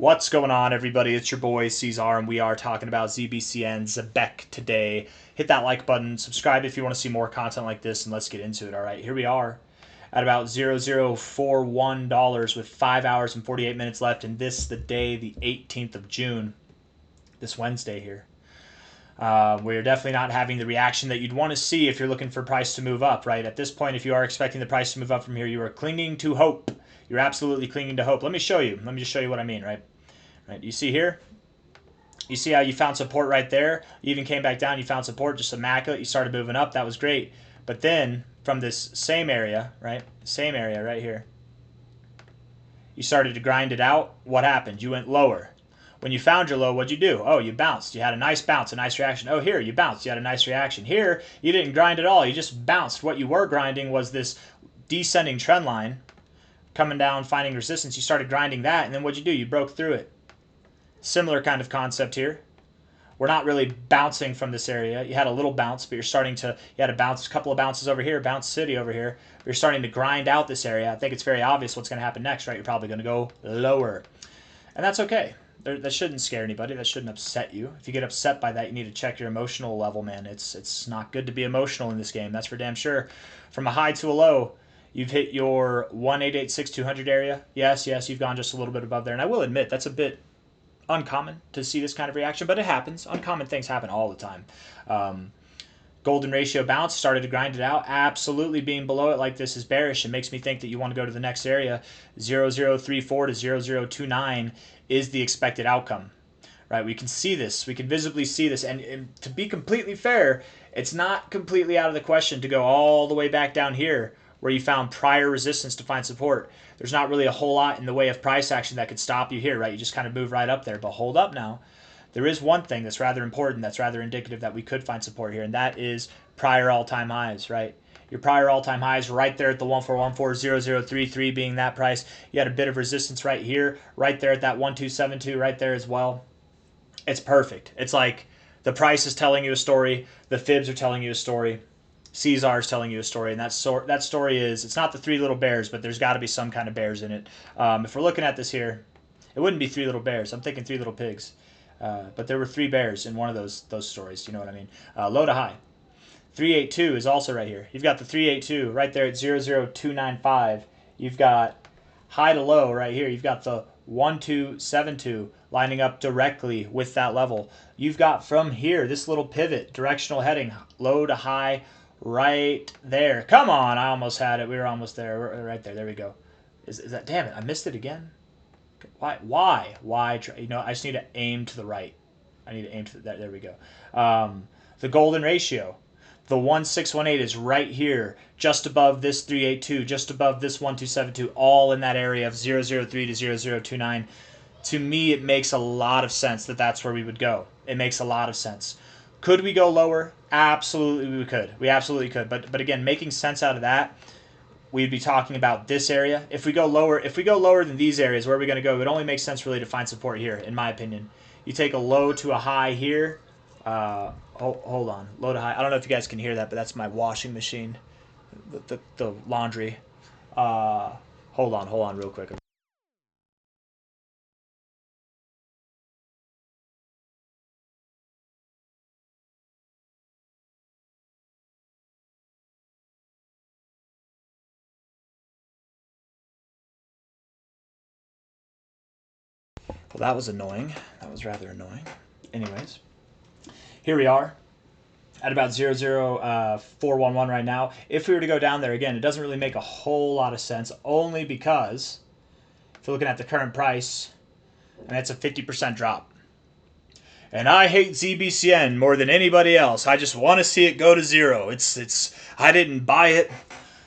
What's going on, everybody? It's your boy C-Zar, and we are talking about ZBCN Zebec today. Hit that like button, subscribe if you want to see more content like this, and let's get into it. All right, here we are at about $0.0041 with 5 hours and 48 minutes left, and this the day, the 18th of June, this Wednesday here. We're definitely not having the reaction that you'd want to see if you're looking for price to move up, right? At this point, if you are expecting the price to move up from here, you are clinging to hope. You're absolutely clinging to hope. Let me show you. Let me just show you what I mean, right? Right. You see here? You see how you found support right there? You even came back down. You found support, just immaculate. You started moving up. That was great. But then from this same area, right? Same area right here. You started to grind it out. What happened? You went lower. When you found your low, what'd you do? Oh, you bounced. You had a nice bounce, a nice reaction. Oh, here, you bounced. You had a nice reaction. Here, you didn't grind at all. You just bounced. What you were grinding was this descending trend line coming down, finding resistance. You started grinding that, and then what'd you do? You broke through it. Similar kind of concept here. We're not really bouncing from this area. You had a little bounce, but you had a bounce, a couple of bounces over here, bounce city over here. You're starting to grind out this area. I think it's very obvious what's going to happen next, right? You're probably going to go lower. And that's okay. That shouldn't scare anybody. That shouldn't upset you. If you get upset by that, you need to check your emotional level, man. It's not good to be emotional in this game. That's for damn sure. From a high to a low, you've hit your 1886200 area. Yes, you've gone just a little bit above there. And I will admit, that's a bit uncommon to see this kind of reaction, but it happens. Uncommon things happen all the time. Golden ratio bounce, started to grind it out. Absolutely being below it like this is bearish. It makes me think that you want to go to the next area. 0034 to 0029 is the expected outcome. Right? We can see this. We can visibly see this. And to be completely fair, it's not completely out of the question to go all the way back down here where you found prior resistance to find support. There's not really a whole lot in the way of price action that could stop you here, right? You just kind of move right up there. But hold up now. There is one thing that's rather important, that's rather indicative that we could find support here, and that is prior all-time highs, right? Your prior all-time highs right there at the 141400033 being that price. You had a bit of resistance right here, right there at that 1272 right there as well. It's perfect. It's like the price is telling you a story, the fibs are telling you a story, C-Zar is telling you a story, and that story is, it's not the three little bears, but there's got to be some kind of bears in it. If we're looking at this here, it wouldn't be three little bears. I'm thinking three little pigs. But there were three bears in one of those stories. You know what I mean? Low to high. 382 is also right here. You've got the 382 right there at 00295. You've got high to low right here. You've got the 1272 lining up directly with that level. You've got from here this little pivot, directional heading, low to high right there. Come on, I almost had it. We were almost there. We're right there. There we go. Is that, damn it, I missed it again. Why? You know, I just need to aim to the right. I need to aim to that. There we go. The golden ratio, the 1618 is right here, just above this 382, just above this 1272, all in that area of 003 to 0029. To me, it makes a lot of sense that that's where we would go. It makes a lot of sense. Could we go lower? Absolutely, we could. We absolutely could. But again, making sense out of that, we'd be talking about this area. If we go lower than these areas, where are we going to go? It only makes sense really to find support here, in my opinion. You take a low to a high here. Hold on, low to high. I don't know if you guys can hear that, but that's my washing machine, the laundry. Hold on, real quick. Well, that was annoying. That was rather annoying. Anyways, here we are at about 00411 right now. If we were to go down there again, it doesn't really make a whole lot of sense, only because if you're looking at the current price, and that's a 50% drop. And I hate ZBCN more than anybody else. I just want to see it go to zero. I didn't buy it.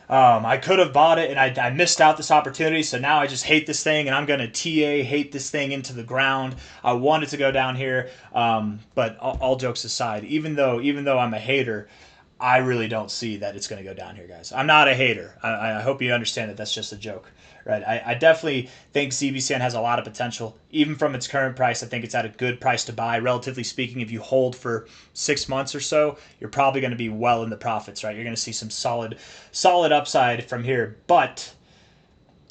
I could have bought it, and I missed out this opportunity, so now I just hate this thing, and I'm going to hate this thing into the ground. I wanted to go down here, but all jokes aside, even though I'm a hater, I really don't see that it's going to go down here, guys. I'm not a hater. I hope you understand that that's just a joke, right? I definitely think ZBCN has a lot of potential. Even from its current price, I think it's at a good price to buy. Relatively speaking, if you hold for 6 months or so, you're probably going to be well in the profits, right? You're going to see some solid upside from here. But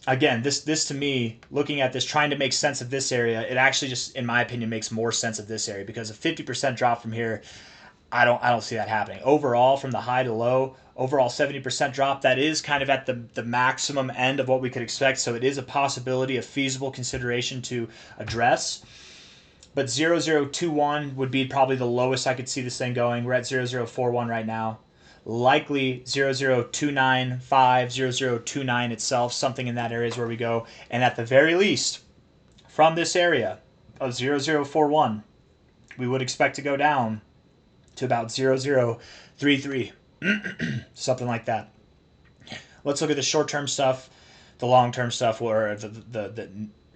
again, this to me, looking at this, trying to make sense of this area, it actually just, in my opinion, makes more sense of this area, because a 50% drop from here, I don't see that happening. Overall, from the high to low, overall 70% drop, that is kind of at the maximum end of what we could expect. So it is a possibility, a feasible consideration to address. But 0021 would be probably the lowest I could see this thing going. We're at 0041 right now. Likely 0029.5, 0029 itself, something in that area is where we go. And at the very least, from this area of 0041, we would expect to go down to about 0033, something like that. Let's look at the short-term stuff, the long-term stuff, or the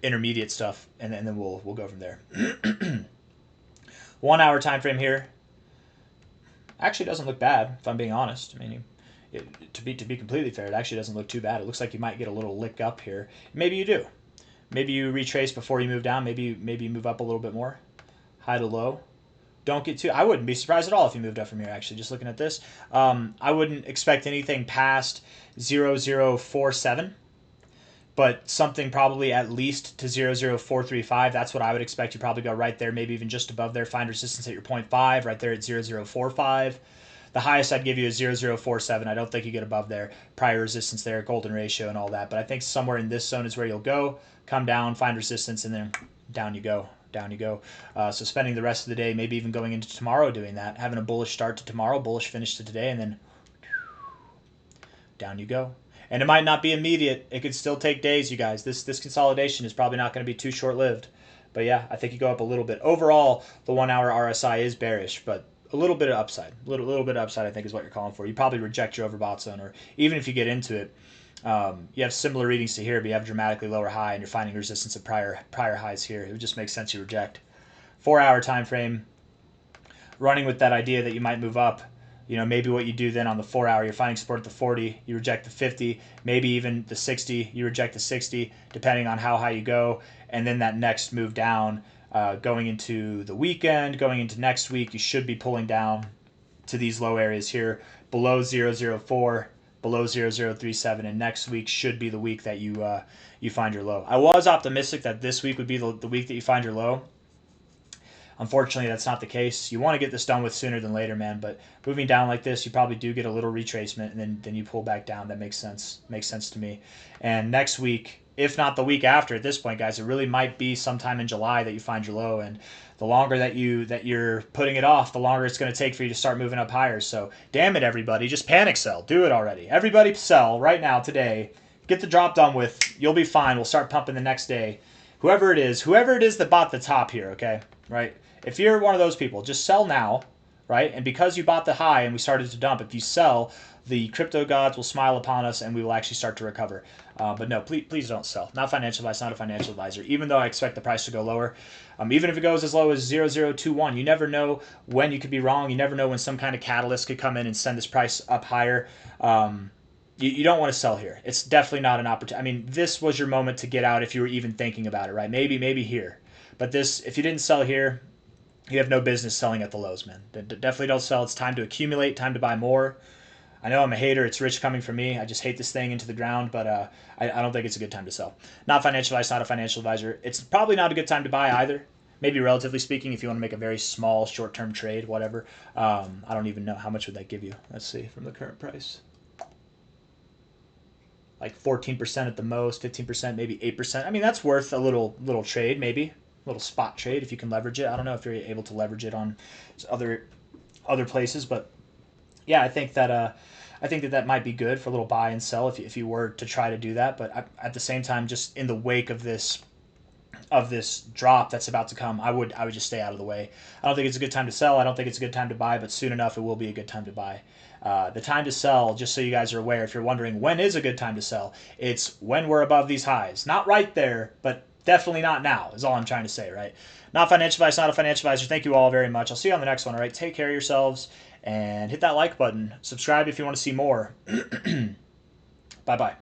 intermediate stuff, and then we'll go from there. 1 hour time frame here actually doesn't look bad, if I'm being honest. I mean, to be completely fair, it actually doesn't look too bad. It looks like you might get a little lick up here. Maybe you do. Maybe you retrace before you move down. Maybe you move up a little bit more, high to low. Don't get too. I wouldn't be surprised at all if you moved up from here. Actually, just looking at this, I wouldn't expect anything past 0047, but something probably at least to 00435. That's what I would expect. You probably go right there, maybe even just above there. Find resistance at your 0.5, right there at 0045. The highest I'd give you is 0047. I don't think you get above there. Prior resistance there, golden ratio, and all that. But I think somewhere in this zone is where you'll go. Come down, find resistance, and then down you go. Down you go. So spending the rest of the day, maybe even going into tomorrow doing that, having a bullish start to tomorrow, bullish finish to today, and then down you go. And it might not be immediate. It could still take days, you guys. This consolidation is probably not going to be too short-lived. But yeah, I think you go up a little bit. Overall, the 1 hour RSI is bearish, but a little bit of upside. A little bit of upside, I think, is what you're calling for. You probably reject your overbought zone, or even if you get into it, you have similar readings to here, but you have dramatically lower high, and you're finding resistance at prior highs here. It would just make sense you reject. 4 hour time frame, running with that idea that you might move up. You know, maybe what you do then on the 4 hour, you're finding support at the 40, you reject the 50, maybe even the 60, you reject the 60, depending on how high you go. And then that next move down, going into the weekend, going into next week, you should be pulling down to these low areas here, below 004, below 0037, and next week should be the week that you find your low. I was optimistic that this week would be the week that you find your low. Unfortunately, that's not the case. You want to get this done with sooner than later, man. But moving down like this, you probably do get a little retracement, and then you pull back down. That makes sense. Makes sense to me. And next week, if not the week after, at this point, guys, it really might be sometime in July that you find your low. And the longer that you're putting it off, the longer it's going to take for you to start moving up higher. So, damn it, everybody, just panic sell. Do it already. Everybody sell right now today. Get the drop done with. You'll be fine. We'll start pumping the next day. Whoever it is that bought the top here, okay, right? If you're one of those people, just sell now, right? And because you bought the high and we started to dump, if you sell, the crypto gods will smile upon us and we will actually start to recover. But no, please don't sell. Not financial advice, not a financial advisor. Even though I expect the price to go lower, even if it goes as low as 0021, you never know when you could be wrong. You never know when some kind of catalyst could come in and send this price up higher. You don't want to sell here. It's definitely not an opportunity. I mean, this was your moment to get out if you were even thinking about it, right? Maybe here. But this, if you didn't sell here, you have no business selling at the lows, man. Definitely don't sell. It's time to accumulate, time to buy more. I know I'm a hater. It's rich coming from me. I just hate this thing into the ground, but I don't think it's a good time to sell. Not financial advice, not a financial advisor. It's probably not a good time to buy either. Maybe relatively speaking, if you want to make a very small short-term trade, whatever. I don't even know. How much would that give you? Let's see, from the current price. Like 14% at the most, 15%, maybe 8%. I mean, that's worth a little trade, maybe. Little spot trade if you can leverage it. I don't know if you're able to leverage it on other places, but yeah, I think that might be good for a little buy and sell if you were to try to do that. But at the same time, just in the wake of this drop that's about to come, I would just stay out of the way. I don't think it's a good time to sell. I don't think it's a good time to buy, but soon enough it will be a good time to buy. The time to sell, just so you guys are aware, if you're wondering when is a good time to sell, it's when we're above these highs. Not right there, but definitely not now, is all I'm trying to say, right? Not financial advice, not a financial advisor. Thank you all very much. I'll see you on the next one, all right? Take care of yourselves, and hit that like button. Subscribe if you want to see more. Bye-bye.